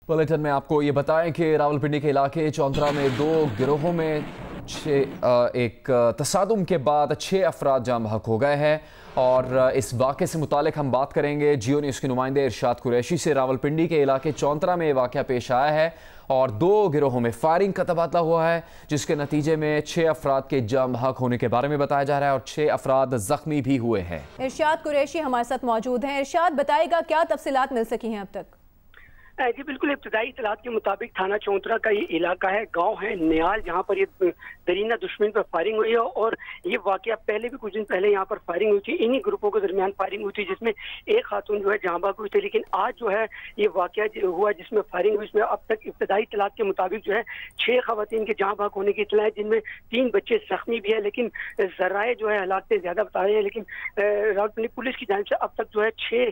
Bulletin में आपको ये बताएं कि रावलपिंडी के इलाके चौंतरा में दो गिरोहों में एक तसादुम के बाद 6 अफराद जाम बहक हो गए हैं। और इस वाक़े से मुतालिक हम बात करेंगे जियो न्यूज़ के नुमाइंदे इरशाद कुरैशी से। रावलपिंडी के इलाके चौंतरा में वाक़या पेश आया है और 2 गिरोहों में फायरिंग का तबादला हुआ है, जिसके नतीजे में 6 अफराद के जाम बहक होने के बारे में बताया जा रहा है और 6 अफराद जख्मी भी हुए हैं। इरशाद कुरैशी हमारे साथ मौजूद हैं। इरशाद, बताएगा क्या तफसीलात मिल सकी हैं अब तक? जी बिल्कुल, इब्तदाई इतलात के मुताबिक थाना चौंतरा का ये इलाका है, गांव है नियाल, जहां पर ये दरीना दुश्मन पर फायरिंग हुई है। और ये वाकया पहले भी कुछ दिन पहले यहाँ पर फायरिंग हुई थी, इन्हीं ग्रुपों के दरमियान फायरिंग हुई थी, जिसमें एक खातून जो है जहाँ बहक हुई थी। लेकिन आज जो है ये वाकया हुआ जिसमें फायरिंग हुई, इसमें अब तक इब्तदाई इतलात के मुताबिक जो है 6 खवातीन के जहाँ बहक होने की इतला है, जिनमें 3 बच्चे जख्मी भी है। लेकिन जराए जो है हलाकतें ज्यादा बता रहे हैं। लेकिन रावलपिंडी पुलिस की जानिब से अब तक जो है 6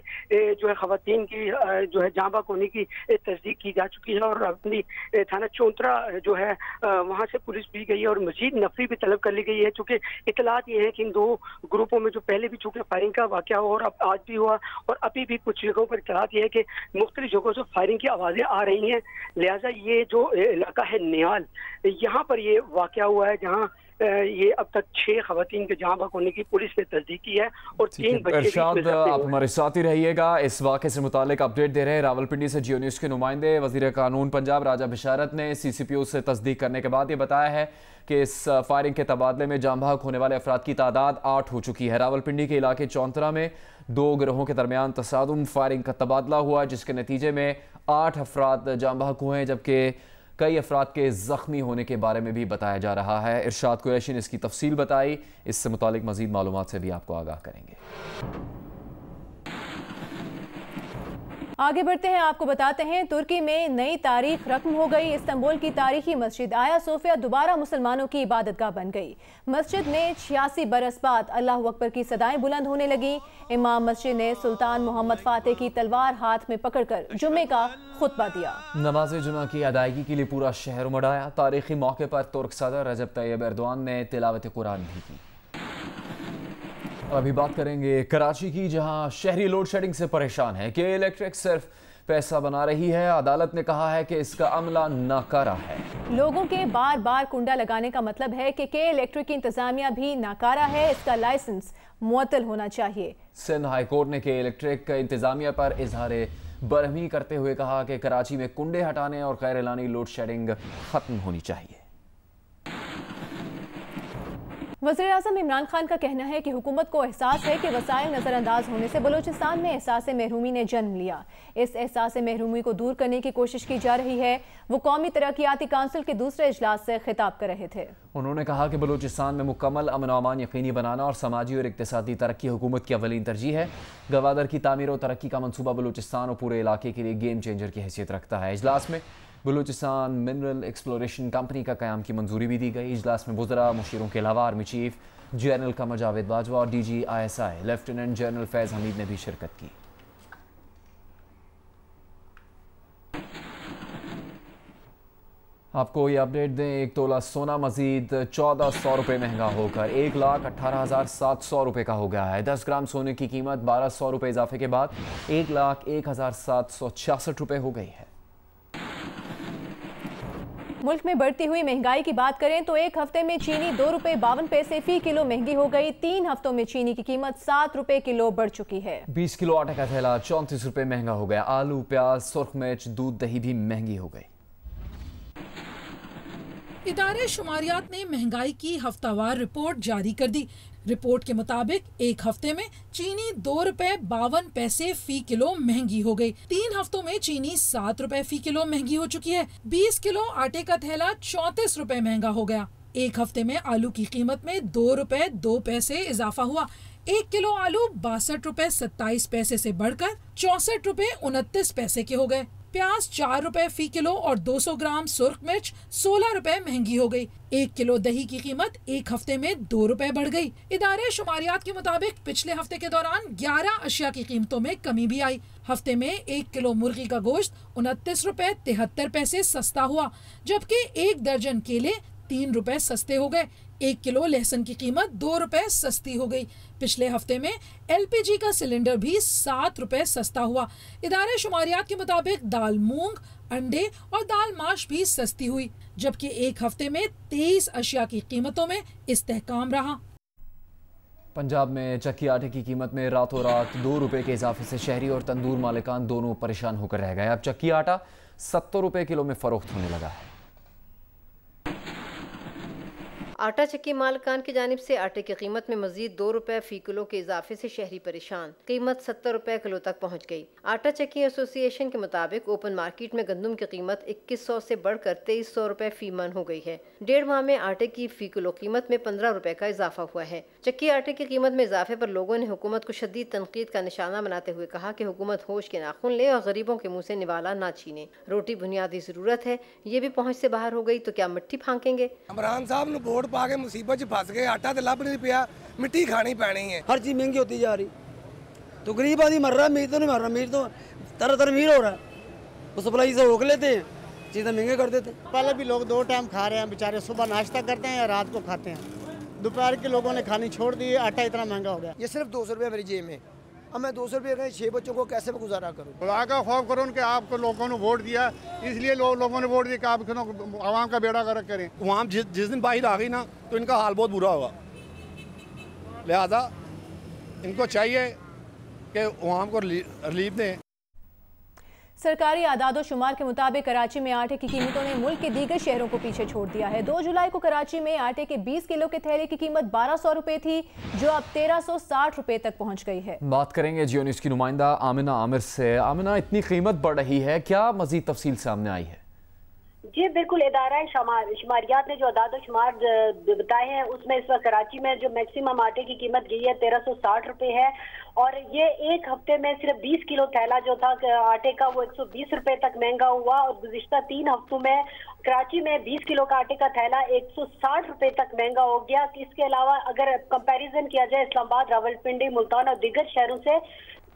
जो है खवातीन की जो है जहाँ बहक होने की तस्दीक की जा चुकी है। और अपनी थाना चौंतरा जो है वहां से पुलिस भी गई है और मजीद नफरी भी तलब कर ली गई है। चूंकि इतलात ये है कि इन 2 ग्रुपों में जो पहले भी चूंकि फायरिंग का वाकया हुआ और अब आज भी हुआ और अभी भी कुछ जगहों पर इतलात ये है कि मुख्तलिफ जगहों से फायरिंग की आवाजें आ रही हैं। लिहाजा ये जो इलाका है नियाल, यहाँ पर ये वाकया हुआ है, जहाँ ये अब तक 6 खवातीन के जहाँ बहक होने की पुलिस ने तस्दीक की है और 3 बच्चे। इरशाद, आप हमारे साथ ही रहिएगा। इस वाक़े से मुतालिक अपडेट दे रहे हैं रावलपिंडी से जियो न्यूज़ के नुमाइंदे। वज़ीर कानून पंजाब राजा बिशारत ने CCPO से तस्दीक करने के बाद ये बताया है कि इस फायरिंग के तबादले में जाम बहक होने वाले अफराद की तादाद 8 हो चुकी है। रावलपिंडी के इलाके चौंतरा में 2 गिरोहों के दरमियान तसादुम फायरिंग का तबादला हुआ, जिसके नतीजे में 8 अफराद जाम बहक हुए हैं, जबकि कई अफराद के ज़ख्मी होने के बारे में भी बताया जा रहा है। इरशाद कुरैशी ने इसकी तफसील बताई, इससे मुतालिक मज़ीद मालूमात से भी आपको आगाह करेंगे। आगे बढ़ते हैं, आपको बताते हैं तुर्की में नई तारीख रकम हो गई। इस्तांबुल की तारीखी मस्जिद आया सोफिया दोबारा मुसलमानों की इबादतगाह बन गई। मस्जिद में 86 बरस बाद अल्लाह अकबर की सदाएं बुलंद होने लगी। इमाम मस्जिद ने सुल्तान मोहम्मद फातेह की तलवार हाथ में पकड़कर जुम्मे का खुतबा दिया। नमाज जुमा की अदायगी के लिए पूरा शहर उमड़ आया। तारीखी मौके पर तुर्क सदर रजब तैयब एर्दोआन ने तिलावत कुरान भी की। अभी बात करेंगे कराची की, जहां शहरी लोड शेडिंग से परेशान है कि इलेक्ट्रिक सिर्फ पैसा बना रही है। अदालत ने कहा है कि इसका अमला नाकारा है। लोगों के बार बार कुंडा लगाने का मतलब है कि इलेक्ट्रिक की इंतजामिया भी नाकारा है, इसका लाइसेंस मुअत्तल होना चाहिए। सिंध हाई कोर्ट ने के इलेक्ट्रिक इंतजामिया पर इजहार बरहमी करते हुए कहा कि कराची में कुंडे हटाने और गैर एलानी लोड शेडिंग खत्म होनी चाहिए। वज़ीर आज़म इमरान खान का कहना है कि हुकूमत को एहसास है कि वसाइल नज़रअंदाज होने से बलूचिस्तान में एहसास महरूमी ने जन्म लिया। इस एहसास महरूमी को दूर करने की कोशिश की जा रही है। वो कौमी तरक्याती काउंसिल के दूसरे इजलास से खिताब कर रहे थे। उन्होंने कहा कि बलूचिस्तान में मुकम्मल अमन व अमान यकीनी बनाना और समाजी और इक़्तिसादी तरक्की हुकूमत की अवलीन तरजीह है। गवादर की तामीर और तरक्की का मनसूबा बलूचिस्तान और पूरे इलाके के लिए गेम चेंजर की हैसियत रखता है। इजलास में बलूचिस्तान मिनरल एक्सप्लोरेशन कंपनी का क़याम की मंजूरी भी दी गई। इजलास में वज़रा मुशीरों के अलावा army chief general Qamar Javed Bajwa और DG ISI लेफ्टिनेंट जनरल फैज़ हमीद ने भी शिरकत की। आपको ये अपडेट दें, 1 तोला सोना मजीद 1400 रुपये महंगा होकर 1,18,700 रुपये का हो गया है। 10 ग्राम सोने की कीमत 1200 रुपये इजाफे के बाद 1,01,766 रुपये हो गई है। मुल्क में बढ़ती हुई महंगाई की बात करें तो एक हफ्ते में चीनी 2 रुपये 52 पैसे फी किलो महंगी हो गई। 3 हफ्तों में चीनी की कीमत 7 रुपये किलो बढ़ चुकी है। 20 किलो आटे का थैला 34 रुपये महंगा हो गया। आलू, प्याज, सुर्ख मिर्च, दूध, दही भी महंगी हो गई। इदारे शुमारियात ने महंगाई की हफ्तावार रिपोर्ट जारी कर दी। रिपोर्ट के मुताबिक एक हफ्ते में चीनी 2 रुपये 52 पैसे फी किलो महंगी हो गई। 3 हफ्तों में चीनी 7 रुपए फी किलो महंगी हो चुकी है। 20 किलो आटे का थैला 34 रुपए महंगा हो गया। एक हफ्ते में आलू की कीमत में 2 रुपए 2 पैसे इजाफा हुआ। 1 किलो आलू 62 रुपए 27 पैसे से बढ़कर 64 रुपए 29 पैसे के हो गए। प्याज 4 रुपए फी किलो और 200 ग्राम सुर्ख मिर्च 16 रुपए महंगी हो गई। 1 किलो दही की कीमत एक हफ्ते में 2 रुपए बढ़ गई। इदारे शुमारियात के मुताबिक पिछले हफ्ते के दौरान 11 अशिया की कीमतों में कमी भी आई। हफ्ते में 1 किलो मुर्गी का गोश्त 29 रुपए 73 पैसे सस्ता हुआ, जबकि 1 दर्जन केले 3 रुपए सस्ते हो गए। 1 किलो लहसुन की कीमत 2 रुपए सस्ती हो गई। पिछले हफ्ते में LPG का सिलेंडर भी 7 रुपए सस्ता हुआ। इदारे शुमारियात के मुताबिक दाल मूंग, अंडे और दाल माश भी सस्ती हुई, जबकि एक हफ्ते में 23 अशिया की कीमतों में इस्तेहकाम रहा। पंजाब में चक्की आटे की कीमत में रातों रात 2 रुपए के इजाफे से शहरी और तंदूर मालिकान दोनों परेशान होकर रह गए। अब चक्की आटा 70 रुपए किलो में फरोख्त होने लगा है। आटा चक्की मालिकान की जानिब से आटे की कीमत में मजीद 2 रुपए फी किलो के इजाफे से शहरी परेशान। कीमत 70 रुपए किलो तक पहुँच गई। आटा चक्की एसोसिएशन के मुताबिक ओपन मार्केट में गंदम की कीमत 2100 से बढ़कर 2300 रुपए फी मन हो गई है। 1.5 माह में आटे की फी किलो कीमत में 15 रुपए का इजाफा हुआ है। चक्की आटे की कीमत में इजाफे पर लोगों ने हुकूमत को शदीद तनकीद का निशाना बनाते हुए कहा कि हुकूमत होश के नाखून ले और गरीबों के मुँह से निवाला ना छीने। रोटी बुनियादी जरूरत है, ये भी पहुँच से बाहर हो गई तो क्या मिट्टी फांकेंगे। इमरान साहब ने वोट पा के मुसीबत च फस गए, आटा तो लभ नहीं पिया, मिट्टी खानी पैनी है। हर चीज महंगी होती जा रही, तो गरीब आदमी मर रहा है, अमीर तो नहीं मर रहा, अमीर तो तरह अमीर हो रहा है। वो सप्लाई से रोक लेते हैं, चीज़ें महंगे कर देते हैं। पहले भी लोग 2 टाइम खा रहे हैं बेचारे, सुबह नाश्ता करते हैं या रात को खाते हैं। दोपहर के लोगों ने खानी छोड़ दी, आटा इतना महंगा हो गया। ये सिर्फ 200 रुपये मेरी जेब में, अब मैं 200 रुपये का 6 बच्चों को कैसे गुजारा करूँ। खुदा का खौफ करो कि आपको लोगों ने वोट दिया, इसलिए लोगों ने वोट दिया कि आप आवाम का बेड़ा गर्क करें। वहाँ जिस दिन बाहर आ गई ना तो इनका हाल बहुत बुरा होगा, लिहाजा इनको चाहिए कि वहाँ को रिलीफ दें। सरकारी आदाद-ओ-शुमार के मुताबिक कराची में आटे की कीमतों ने मुल्क के दीगर शहरों को पीछे छोड़ दिया है। 2 जुलाई को कराची में आटे के 20 किलो के थैले की कीमत 1200 रुपए थी, जो अब 1360 रुपए तक पहुंच गई है। बात करेंगे जियो न्यूज़ की नुमाइंदा आमिना आमिर से। आमिना, इतनी कीमत बढ़ रही है, क्या मजीद तफसील सामने आई है? जी बिल्कुल, इदारा शुमारियात ने जो आदाद-ओ-शुमार बताए हैं उसमें इस वक्त कराची में जो मैक्सिमम आटे की कीमत गई है 1360 रुपए है, और ये एक हफ्ते में सिर्फ 20 किलो थैला जो था आटे का वो 120 रुपए तक महंगा हुआ, और गुज़िश्ता 3 हफ्तों में कराची में 20 किलो का आटे का थैला 160 रुपए तक महंगा हो गया। इसके अलावा अगर कंपैरिजन किया जाए इस्लामाबाद, रावलपिंडी, मुल्तान और दीगर शहरों से,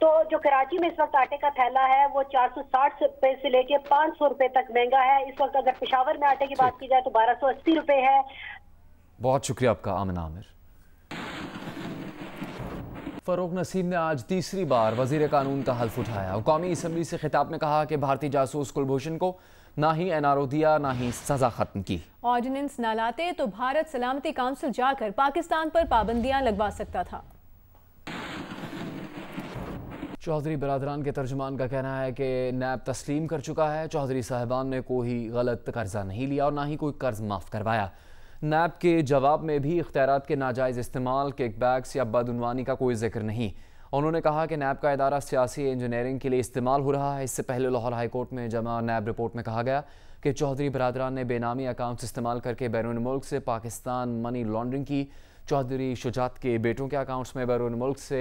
तो जो कराची में इस वक्त आटे का थैला है वो 460 रुपए से लेके 500 रुपए तक महंगा है। इस वक्त अगर पेशावर में आटे की बात की जाए तो 1280 रुपए है। बहुत शुक्रिया आपका आमिना आमिर। फरूक नसीम ने आज तीसरी बार वजीर कानून का हल्फ उठाया। कौमी असम्बली से खिताब में कहा कि भारतीय जासूस कुलभूषण को ना ही NRO दिया, ना ही सजा खत्म की। ऑर्डिनेंस न लाते तो भारत सलामती काउंसिल जाकर पाकिस्तान पर पाबंदियां लगवा सकता था। चौधरी बरादरान के तर्जुमान का कहना है कि नैब तस्लीम कर चुका है। चौधरी साहिबान ने कोई गलत कर्जा नहीं लिया और ना ही कोई कर्ज माफ़ करवाया। नैब के जवाब में भी इख्तियारात के नाजायज़ इस्तेमाल, किकबैक्स या बदउनवानी का कोई जिक्र नहीं। उन्होंने कहा कि नैब का इदारा सियासी इंजीनियरिंग के लिए इस्तेमाल हो रहा है। इससे पहले लाहौर हाई कोर्ट में जमा नैब रिपोर्ट में कहा गया कि चौधरी बरादरान ने बेनामी अकाउंट्स इस्तेमाल करके बैरून मुल्क से पाकिस्तान मनी लॉन्ड्रिंग की। चौधरी शुजात के बेटों के अकाउंट्स में बैरून मुल्क से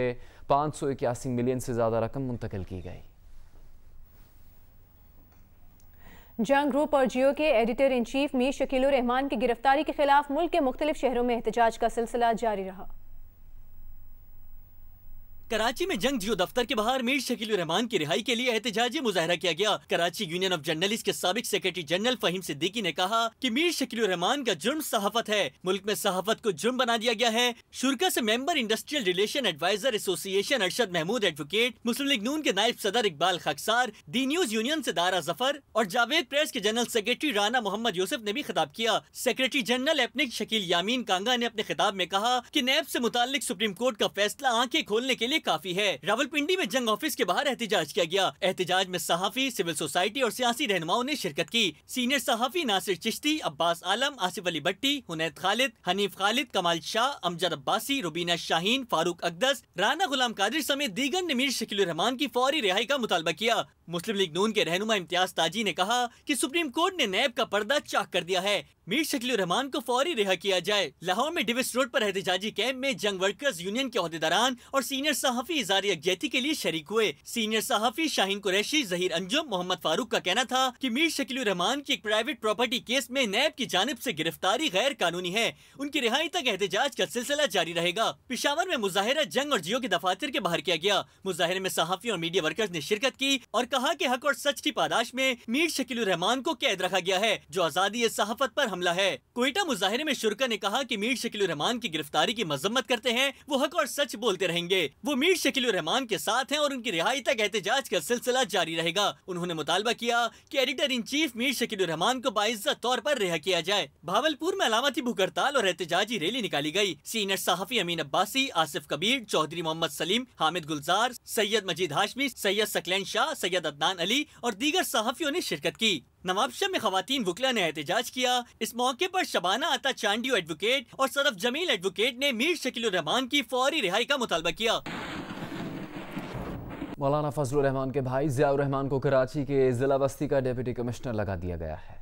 581 मिलियन से ज़्यादा रकम मुंतकिल की गई। जंग ग्रुप और जियो के editor in chief Mir Shakilur Rahman की गिरफ्तारी के खिलाफ मुल्क के मुख्तलिफ शहरों में एहतजाज का सिलसिला जारी रहा। कराची में जंग जियो दफ्तर के बाहर मीर शकीलुर रहमान की रिहाई के लिए एहतजाजी मुजाहरा किया गया। कराची यूनियन ऑफ जर्नलिस्ट के साबिक सेक्रेटरी जनरल फहीम सिद्दीकी ने कहा कि मीर शकीलुर रहमान का जुर्म सहाफत है। मुल्क में सहाफत को जुर्म बना दिया गया है। शुरा से member industrial relation adviser association Arshad Mahmood advocate, Muslim League Noon के नायब सदर Iqbal Khaksar, the news union से दारा जफर और जावेद प्रेस के जनरल सेक्रेटरी राना मोहम्मद यूसुफ ने भी खिताब किया। Secretary general APNEC Shakeel Yameen Kanga ने अपने खिताब में कहा कि नैब से मुताल्लिक सुप्रीम कोर्ट का फैसला आंखें खोलने के लिए काफी है। रावलपिंडी में जंग ऑफिस के बाहर एहतजाज किया गया। एहतजाज में सहाफी, सिविल सोसाइटी और सियासी रहनुमाओं ने शिरकत की। सीनियर सहाफी नासिर चिश्ती, अब्बास आलम, आसिफ अली भट्टी, हुनैद खालिद, हनीफ खालिद, कमाल शाह, अमजद अब्बासी, रुबीना शाहीन, फारूक अकदस, राना गुलाम कादिर समेत दीगर ने मीर शकीलुर रहमान की फौरी रिहाई का मुतालबा किया। मुस्लिम लीग नून के रहनुमा इम्तियाज ताजी ने कहा कि सुप्रीम कोर्ट ने नैब का पर्दा चाक कर दिया है। मीर शकीलुर रहमान को फौरी रिहा किया जाए। लाहौर में डिविस रोड पर एहतजाजी कैंप में जंग वर्कर्स यूनियन के ओहदेदारान और सीनियर सहाफी इज़हार यकजहती के लिए शरीक हुए। सीनियर सहाफी शाहीन कुरैशी, जहीर अंजुम, मोहम्मद फारूक का कहना था कि मीर शकील रहमान की एक प्राइवेट प्रॉपर्टी केस में नैब की जानिब से गिरफ्तारी गैर कानूनी है। उनकी रिहाई तक एहतजाज का सिलसिला जारी रहेगा। पेशावर में मुजाहिरा जंग और जियो के दफातर के बाहर किया गया। मुजाहिरे में सहाफी और मीडिया वर्कर्स ने शिरकत की और कहा कि हक और सच की पादाश में मीर शकील रहमान को कैद रखा गया है, जो आजादी सहाफत पर हमला है। कोयटा मुजाहिरे में शुरका ने कहा कि मीर शकील रहमान की गिरफ्तारी की मजम्मत करते हैं, वो हक और सच बोलते रहेंगे। वो मीर शकील रहमान के साथ हैं और उनकी रिहाई तक एहतजाज का सिलसिला जारी रहेगा। उन्होंने मुतालबा किया कि editor in chief Mir Shakeel Rahman को बाइज्जत तौर पर रिहा किया जाए। भावलपुर में अलामती भूख हड़ताल और एहतजाजी रैली निकाली गई। सीनियर सहाफी अमीन अब्बासी, आसिफ कबीर, चौधरी मोहम्मद सलीम, हामिद गुलजार, सैयद मजीद हाशमी, सैयद सकलैन शाह, सैयद अदनान अली और दीगर सहाफियों ने शिरकत की। नवाबशाह में खवातीन वकला ने एहतजाज किया। इस मौके पर शबाना अता चांडियो एडवोकेट और सरफ जमील एडवोकेट ने मीर शकील रहमान की फौरी रिहाई का मुतालबा किया। मौलाना फजलुर रहमान के भाई ज़ियाउर रहमान को कराची के जिला बस्ती का डिप्टी कमिश्नर लगा दिया गया है।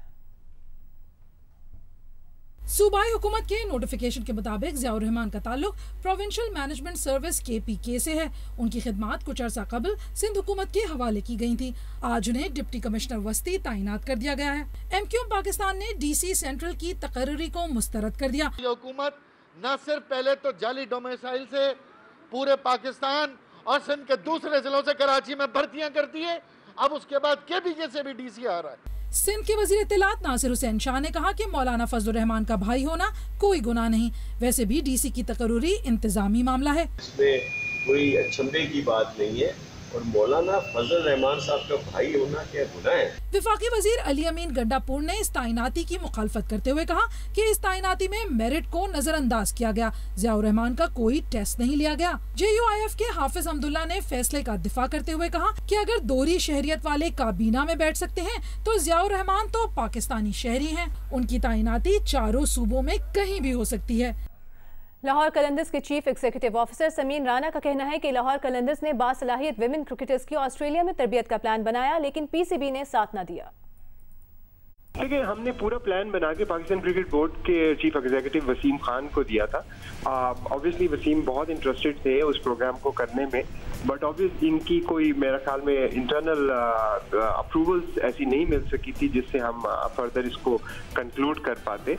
सूबाई हुकूमत के नोटिफिकेशन के मुताबिक ज़ियाउर रहमान का ताल्लुक प्रोविंशियल मैनेजमेंट सर्विस KPK से है। उनकी खिदमात कुछ अर्सा कबल सिंध हुकूमत के हवाले की गई थी। आज उन्हें डिप्टी कमिश्नर वस्ती तैनात कर दिया गया है। MQM पाकिस्तान ने DC सेंट्रल की तकर्री को मुस्तरद कर दिया। ये हुकूमत न सिर्फ पहले तो जाली डोमिसाइल से पूरे पाकिस्तान और सिंध के दूसरे जिलों से कराची में भर्तियां करती है, अब उसके बाद KPK से भी DC आ रहा है। सिंध के वजीर इत्तलात नासिर हुसैन शाह ने कहा कि मौलाना फजलुर रहमान का भाई होना कोई गुनाह नहीं। वैसे भी DC की तकर्री इंतजामी मामला है, इसमें कोई अचंभे की बात नहीं है और मौलाना फजल रहमान साहब का भाई होना क्या गुनाह है। विफाकी वजीर अली अमीन गंडापुर ने इस तैनाती की मुखालफत करते हुए कहा कि इस तैनाती में मेरिट को नजरअंदाज किया गया। ज़ियाउर रहमान का कोई टेस्ट नहीं लिया गया। JUIF के हाफिज अब्दुल्ला ने फैसले का दिफा करते हुए कहा कि अगर दोहरी शहरियत वाले काबीना में बैठ सकते हैं तो ज़ियाउर रहमान तो पाकिस्तानी शहरी हैं। उनकी तैनाती चारों सूबों में कहीं भी हो सकती है। लाहौर कलंदर्स के chief executive officer Sameen Rana का कहना है कि लाहौर कलंदर्स ने बासलाहियत विमेन क्रिकेटर्स की ऑस्ट्रेलिया में तरबियत का प्लान बनाया, लेकिन PCB ने साथ न दिया। देखिए, हमने पूरा प्लान बना के पाकिस्तान क्रिकेट बोर्ड के चीफ एग्जीक्यूटिव वसीम खान को दिया था। ऑब्वियसली वसीम बहुत इंटरेस्टेड थे उस प्रोग्राम को करने में, बट ऑब्वियसली इनकी कोई मेरे ख्याल में इंटरनल अप्रूवल्स ऐसी नहीं मिल सकी थी जिससे हम फर्दर इसको कंक्लूड कर पाते।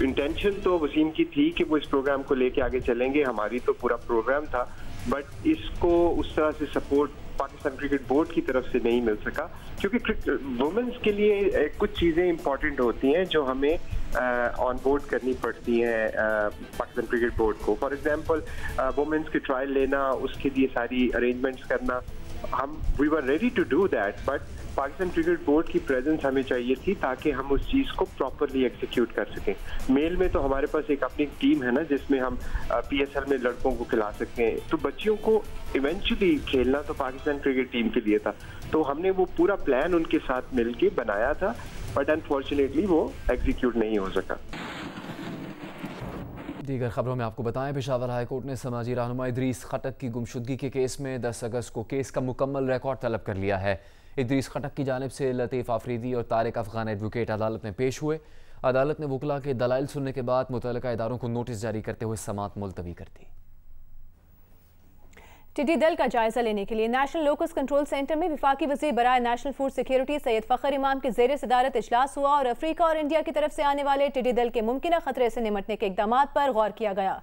इंटेंशन तो वसीम की थी कि वो इस प्रोग्राम को लेके आगे चलेंगे, हमारी तो पूरा प्रोग्राम था, बट इसको उस तरह से सपोर्ट पाकिस्तान क्रिकेट बोर्ड की तरफ से नहीं मिल सका, क्योंकि वुमेन्स के लिए कुछ चीज़ें इंपॉर्टेंट होती हैं जो हमें ऑन बोर्ड करनी पड़ती हैं पाकिस्तान क्रिकेट बोर्ड को। फॉर एग्जांपल वुमेन्स के ट्रायल लेना, उसके लिए सारी अरेंजमेंट्स करना, we were ready to do that, but Pakistan cricket board की प्रेजेंस हमें चाहिए थी ताकि हम उस चीज़ को प्रॉपरली एग्जीक्यूट कर सकें। मेल में तो हमारे पास एक अपनी टीम है ना, जिसमें हम PSL में लड़कों को खिला सकते हैं, तो बच्चियों को इवेंचुअली खेलना तो पाकिस्तान क्रिकेट टीम के लिए था, तो हमने वो पूरा प्लान उनके साथ मिलके बनाया था, बट अनफॉर्चुनेटली वो एग्जीक्यूट नहीं हो सका। दीगर खबरों में आपको बताएं, पेशावर हाई कोर्ट ने समाजी रहनुमा इदरीस खटक की गुमशुदगी के केस में 10 अगस्त को केस का मुकम्मल रिकॉर्ड तलब कर लिया है। इदरीस खटक की जानिब से लतीफ़ आफरीदी और तारिक अफगान एडवोकेट अदालत में पेश हुए। अदालत ने वकला के दलाइल सुनने के बाद मुतल्लिका इदारों को नोटिस जारी करते हुए समाअत मुलतवी कर दी। टिड्डी दल का जायजा लेने के लिए नेशनल लोकस कंट्रोल सेंटर में विफाकी वज़ीर बराए national food security Syed Fakhar Imam के ज़ेर सदारत इजलास हुआ और अफ्रीका और इंडिया की तरफ से आने वाले टिड्डी दल के मुमकिन खतरे से निमटने के इक़दामात पर गौर किया गया।